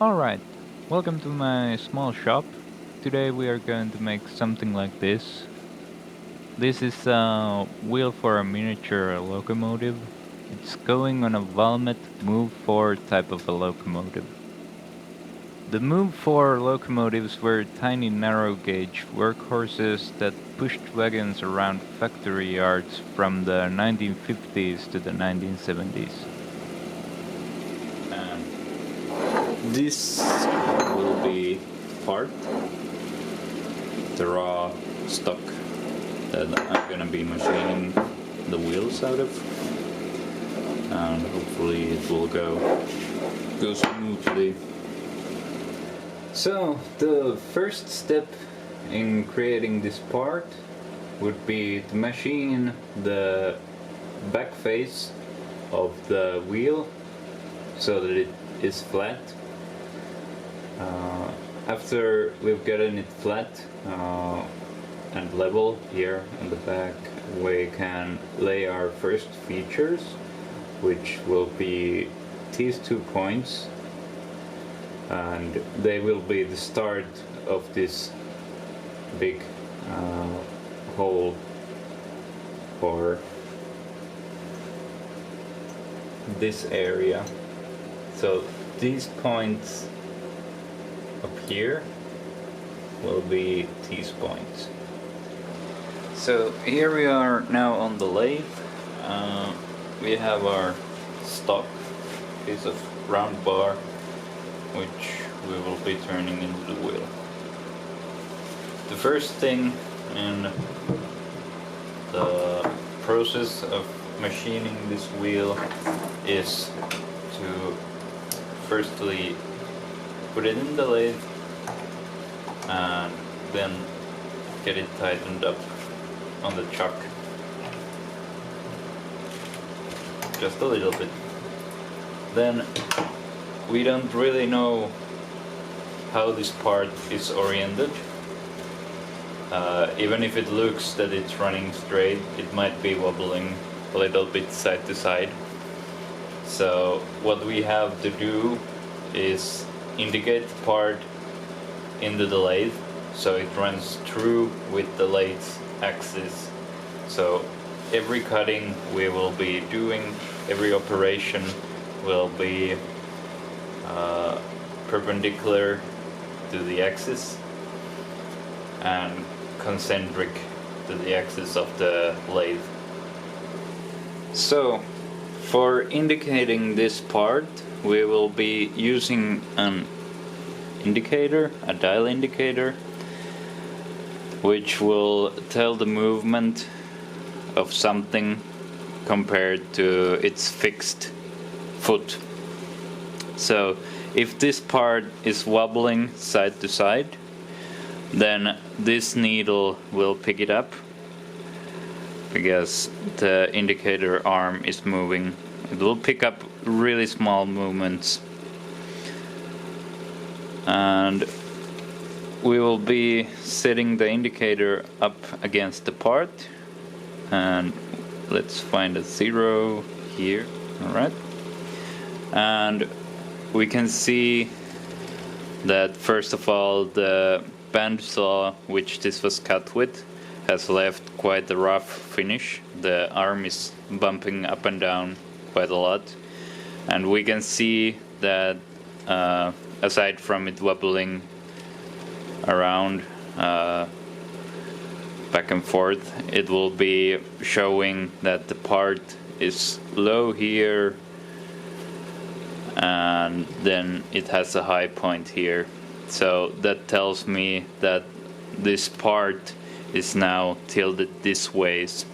Alright, welcome to my small shop. Today we are going to make something like this. This is a wheel for a miniature locomotive. It's going on a Valmet Move4 type of a locomotive. The Move4 locomotives were tiny narrow gauge workhorses that pushed wagons around factory yards from the 1950s to the 1970s. And this will be part, the raw stock that I'm gonna be machining the wheels out of, and hopefully it will go smoothly. So the first step in creating this part would be to machine the back face of the wheel so that it is flat. After we've gotten it flat and level here on the back, we can lay our first features, which will be these 2 points, and they will be the start of this big hole for this area. So these points up here will be these points. So here we are now on the lathe. We have our stock piece of round bar, which we will be turning into the wheel. The first thing in the process of machining this wheel is to firstly put it in the lathe and then get it tightened up on the chuck just a little bit. Then we don't really know how this part is oriented. Even if it looks that it's running straight, it might be wobbling a little bit side to side. So what we have to do is indicate the part into the lathe so it runs true with the lathe axis. So every cutting we will be doing, every operation will be perpendicular to the axis and concentric to the axis of the lathe. So for indicating this part, we will be using an indicator, a dial indicator, which will tell the movement of something compared to its fixed foot. So if this part is wobbling side to side, then this needle will pick it up because the indicator arm is moving. It will pick up really small movements, and we will be setting the indicator up against the part, and let's find a 0 here. Alright, and we can see that first of all the bandsaw which this was cut with has left quite a rough finish. The arm is bumping up and down quite a lot, and we can see that aside from it wobbling around back and forth, it will be showing that the part is low here and then it has a high point here. So that tells me that this part is now tilted this ways.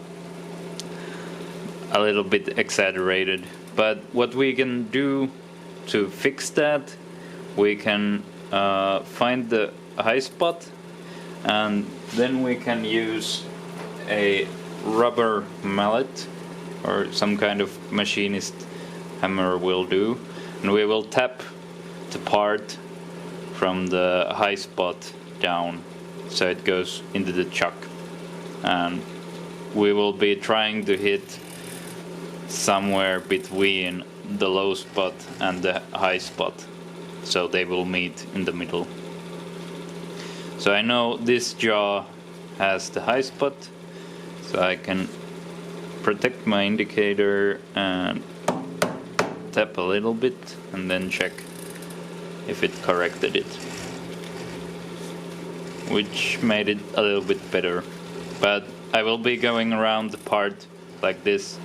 A little bit exaggerated, but what we can do to fix that, we can find the high spot, and then we can use a rubber mallet or some kind of machinist hammer will do, and we will tap the part from the high spot down so it goes into the chuck, and we will be trying to hit somewhere between the low spot and the high spot. so they will meet in the middle. So I know this jaw has the high spot, so I can protect my indicator and tap a little bit and then check if it corrected it, which made it a little bit better. But I will be going around the part like this.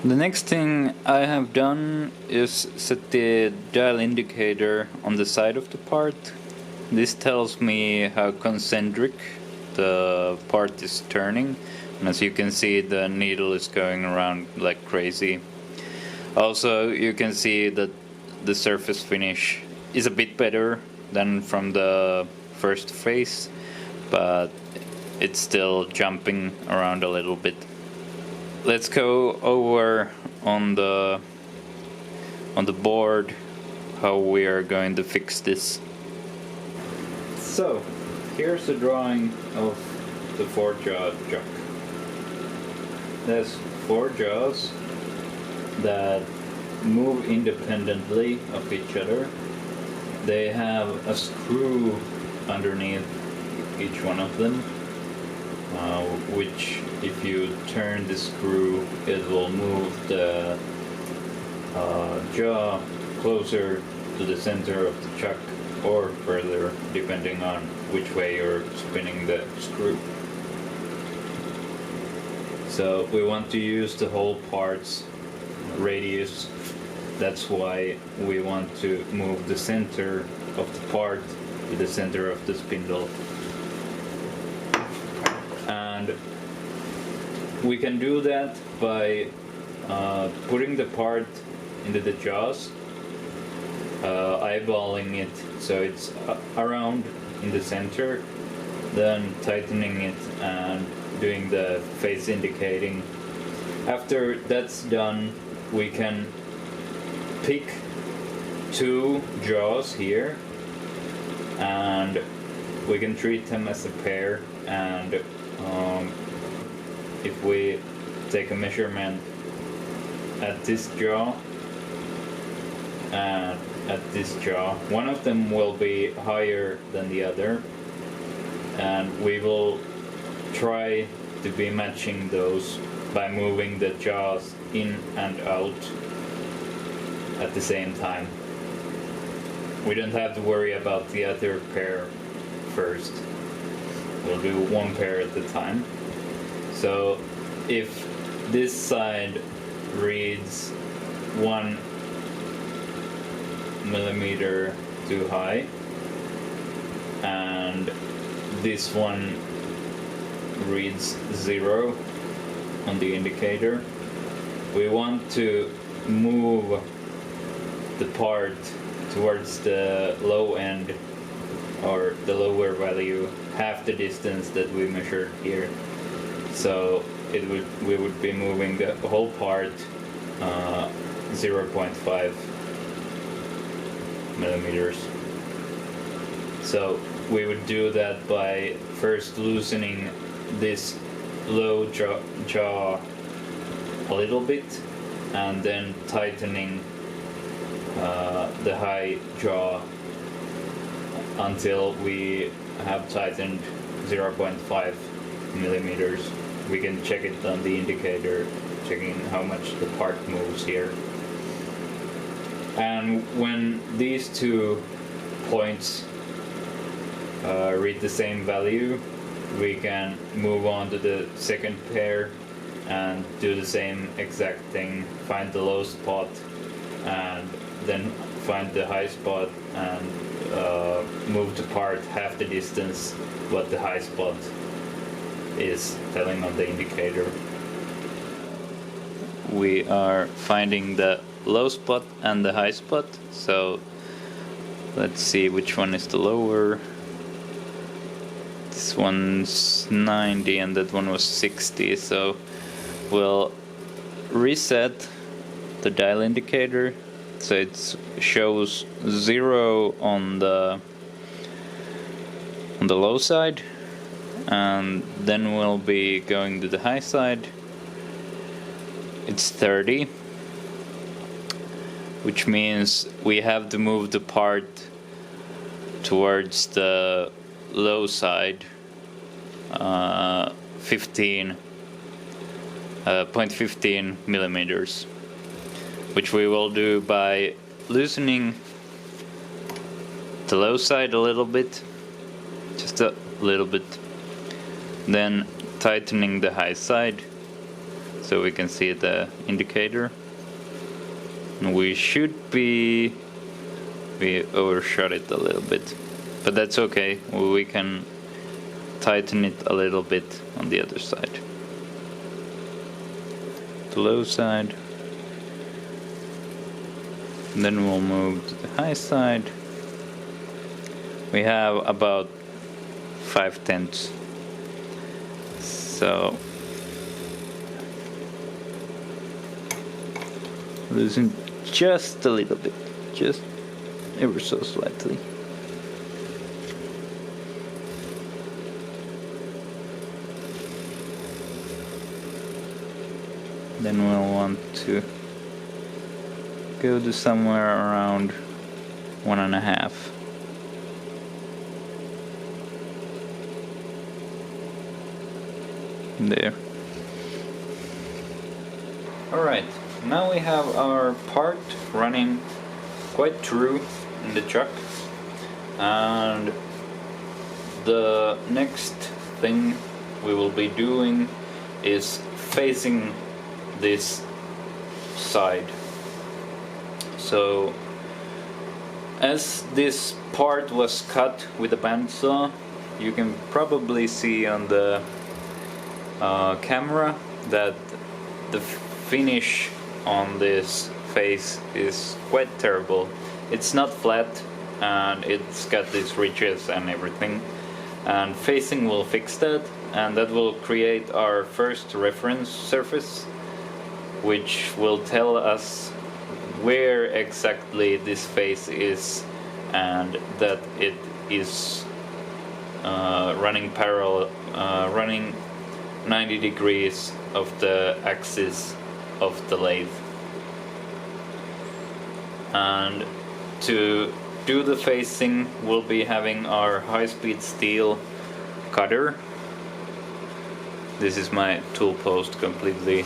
The next thing I have done is set the dial indicator on the side of the part. This tells me how concentric the part is turning, and as you can see, the needle is going around like crazy. Also, you can see that the surface finish is a bit better than from the first phase, but it's still jumping around a little bit. Let's go over on the board how we are going to fix this. So here's a drawing of the 4-jaw chuck. There's 4 jaws that move independently of each other. They have a screw underneath each one of them, which if you turn the screw, it will move the jaw closer to the center of the chuck or further, depending on which way you're spinning the screw. So we want to use the whole part's radius. That's why we want to move the center of the part to the center of the spindle. And we can do that by putting the part into the jaws, eyeballing it so it's around in the center, then tightening it and doing the face indicating. After that's done, we can pick 2 jaws here and we can treat them as a pair, and if we take a measurement at this jaw and at this jaw, one of them will be higher than the other, and we will try to be matching those by moving the jaws in and out at the same time. We don't have to worry about the other pair first. We'll do one pair at a time. So if this side reads 1 millimeter too high and this one reads 0 on the indicator, we want to move the part towards the low end or the lower value, half the distance that we measured here. So we would be moving the whole part 0.5 millimeters. So we would do that by first loosening this low jaw a little bit and then tightening the high jaw until we have tightened 0.5 millimeters. We can check it on the indicator, checking how much the part moves here. And when these 2 points read the same value, we can move on to the second pair and do the same exact thing, find the low spot and then find the high spot and move the part half the distance what the high spot is telling on the indicator. We are finding the low spot and the high spot, so let's see which one is the lower. This one's 90 and that one was 60, so we'll reset the dial indicator So it shows 0 on the low side, and then we'll be going to the high side. It's 30, which means we have to move the part towards the low side 0.15 millimeters, which we will do by loosening the low side a little bit, just a little bit, then tightening the high side so we can see the indicator. And we overshot it a little bit, but that's okay, we can tighten it a little bit on the other side. The low side, and then we'll move to the high side. We have about 5/10, so loosen just a little bit, just ever so slightly. Then we'll want to go to somewhere around 1.5. There. Alright, now we have our part running quite true in the truck, and the next thing we will be doing is facing this side. So as this part was cut with a bandsaw, you can probably see on the camera that the finish on this face is quite terrible. It's not flat and it's got these ridges and everything, and facing will fix that, and that will create our first reference surface, which will tell us where exactly this face is, and that it is running parallel, running 90 degrees of the axis of the lathe. And to do the facing, we'll be having our high-speed steel cutter. This is my tool post completely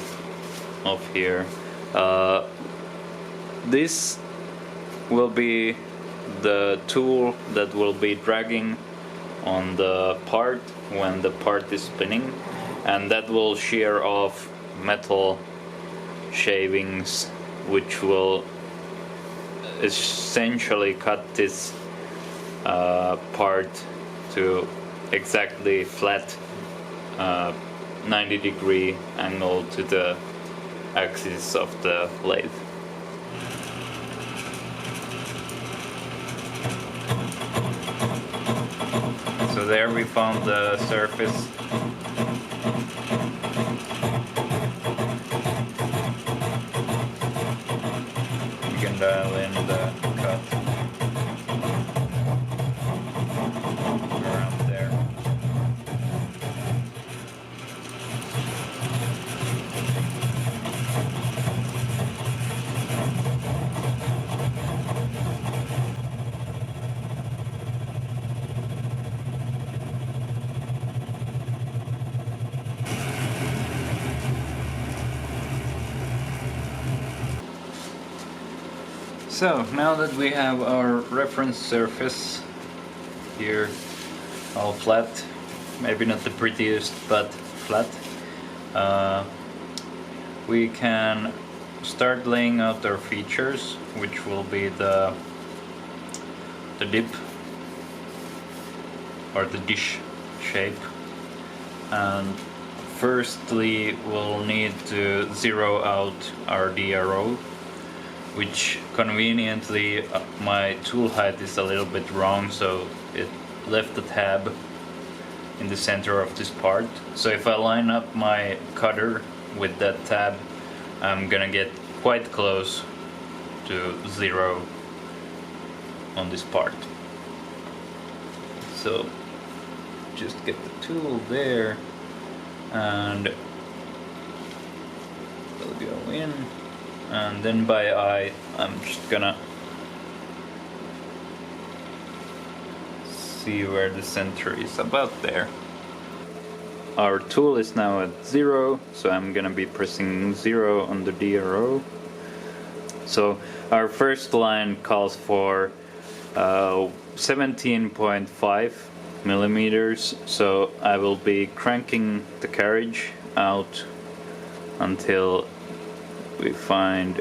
off here. This will be the tool that will be dragging on the part when the part is spinning, and that will shear off metal shavings, which will essentially cut this part to exactly flat 90-degree angle to the axis of the lathe. So there we found the surface. You can dial in the cut around there. So now that we have our reference surface here all flat, maybe not the prettiest but flat, we can start laying out our features, which will be the dip or the dish shape. And firstly we'll need to zero out our DRO, which conveniently my tool height is a little bit wrong, so it left a tab in the center of this part. So if I line up my cutter with that tab, I'm gonna get quite close to 0 on this part. So just get the tool there and we'll go in, and then by eye I'm just gonna see where the center is, about there. Our tool is now at 0, so I'm gonna be pressing 0 on the DRO. So our first line calls for 17.5 millimeters, so I will be cranking the carriage out until we find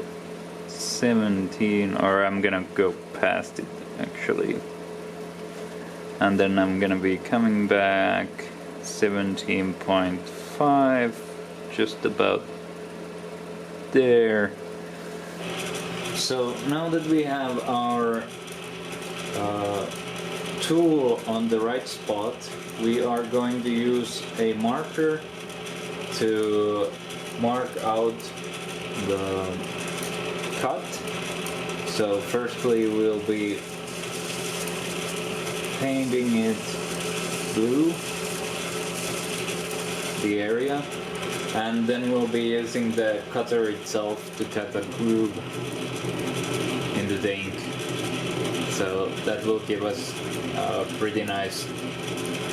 17, or I'm gonna go past it actually, and then I'm gonna be coming back 17.5, just about there. So now that we have our tool on the right spot, we are going to use a marker to mark out the cut. So firstly we'll be painting it blue, the area, and then we'll be using the cutter itself to cut a groove into the ink. So that will give us a pretty nice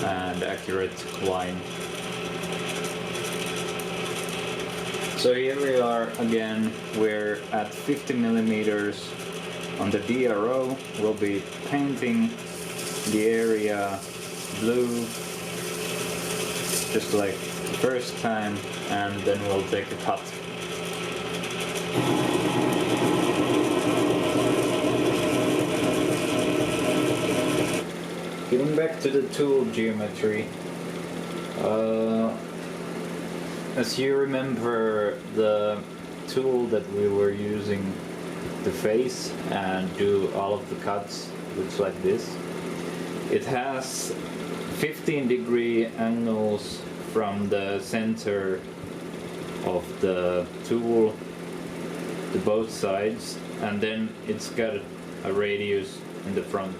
and accurate line. So here we are again, we're at 50 millimeters on the DRO. We'll be painting the area blue, just like the first time, and then we'll take a cut. Getting back to the tool geometry, as you remember, the tool that we were using to face and do all of the cuts looks like this. It has 15-degree angles from the center of the tool to both sides, and then it's got a radius in the front.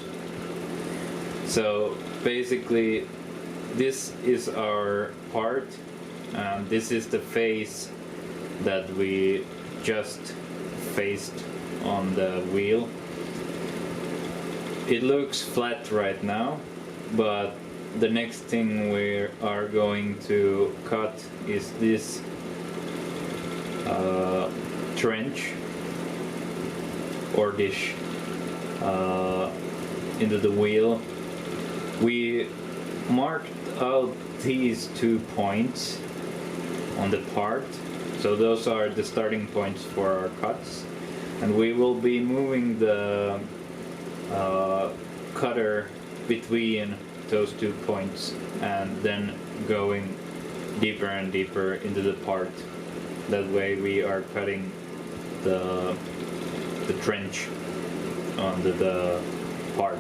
So basically this is our part, and this is the face that we just faced on the wheel. It looks flat right now, but the next thing we are going to cut is this trench or dish into the wheel. We marked out these 2 points on the part, so those are the starting points for our cuts, and we will be moving the cutter between those 2 points and then going deeper and deeper into the part. That way we are cutting the trench under the part.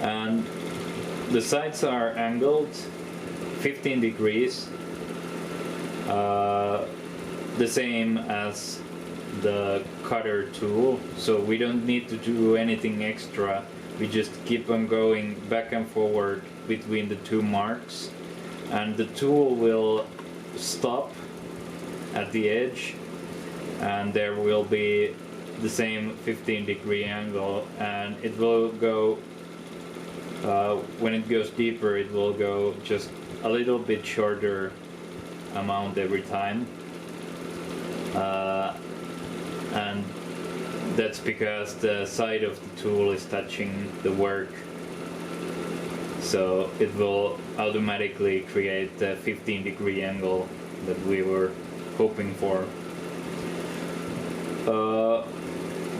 And the sides are angled 15 degrees, the same as the cutter tool, so we don't need to do anything extra. We just keep on going back and forward between the 2 marks, and the tool will stop at the edge, and there will be the same 15-degree angle, and it will go when it goes deeper, it will go just a little bit shorter amount every time, and that's because the side of the tool is touching the work, so it will automatically create the 15-degree angle that we were hoping for.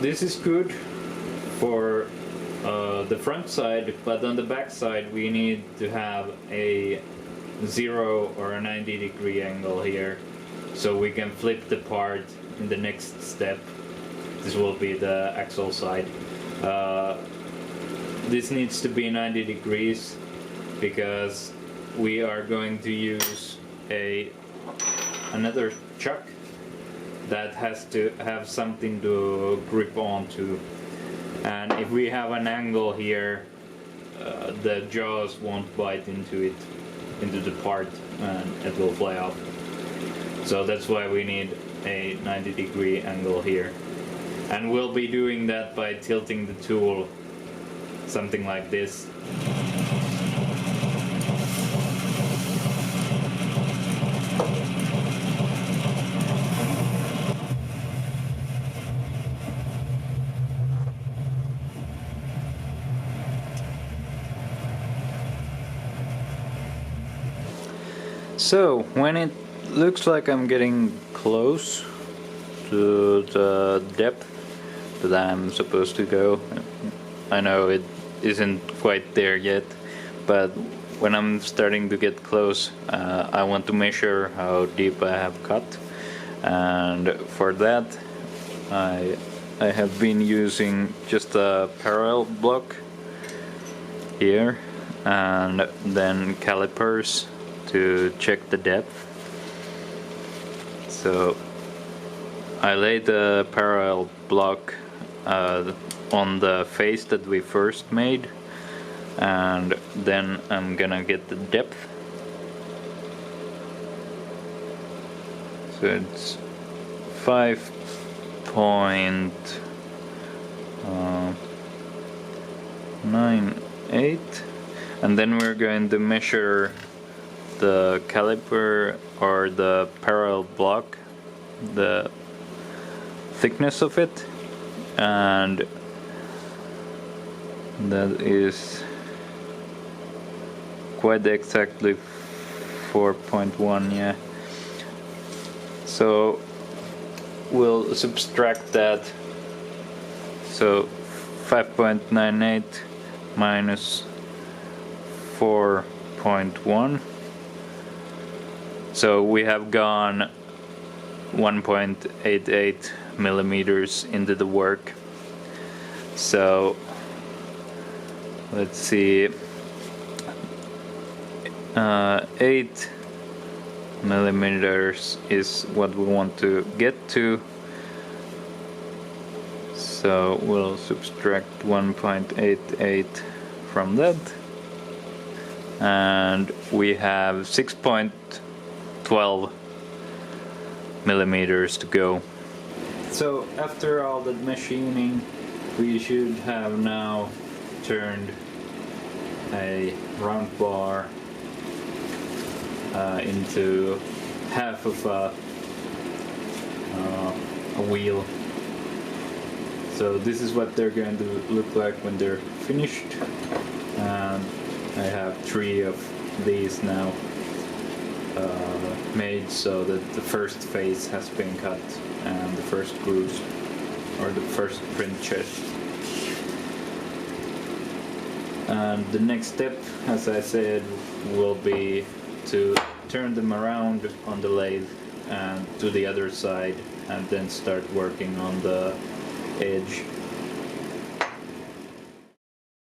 This is good for the front side, but on the back side we need to have a 0 or a 90-degree angle here, so we can flip the part in the next step. This will be the axle side. This needs to be 90 degrees because we are going to use another chuck that has to have something to grip onto, and if we have an angle here, the jaws won't bite into the part, and it will fly off. So that's why we need a 90-degree angle here, and we'll be doing that by tilting the tool something like this. So when it looks like I'm getting close to the depth that I'm supposed to go, I know it isn't quite there yet, but when I'm starting to get close, I want to measure how deep I have cut, and for that I have been using just a parallel block here and then calipers to check the depth. So I laid the parallel block on the face that we first made, and then I'm gonna get the depth. So it's 5.98, and then we're going to measure the caliper or the parallel block, the thickness of it, and that is quite exactly 4.1, yeah. So we'll subtract that. So 5.98 minus 4.1. So we have gone 1.88 millimeters into the work. So let's see, 8 millimeters is what we want to get to. So we'll subtract 1.88 from that, and we have 6.12 millimeters to go. So after all the machining, we should have now turned a round bar into half of a wheel. So this is what they're going to look like when they're finished, and I have 3 of these now made, so that the first face has been cut and the first grooves, or the first print chest. And the next step, as I said, will be to turn them around on the lathe and to the other side, and then start working on the edge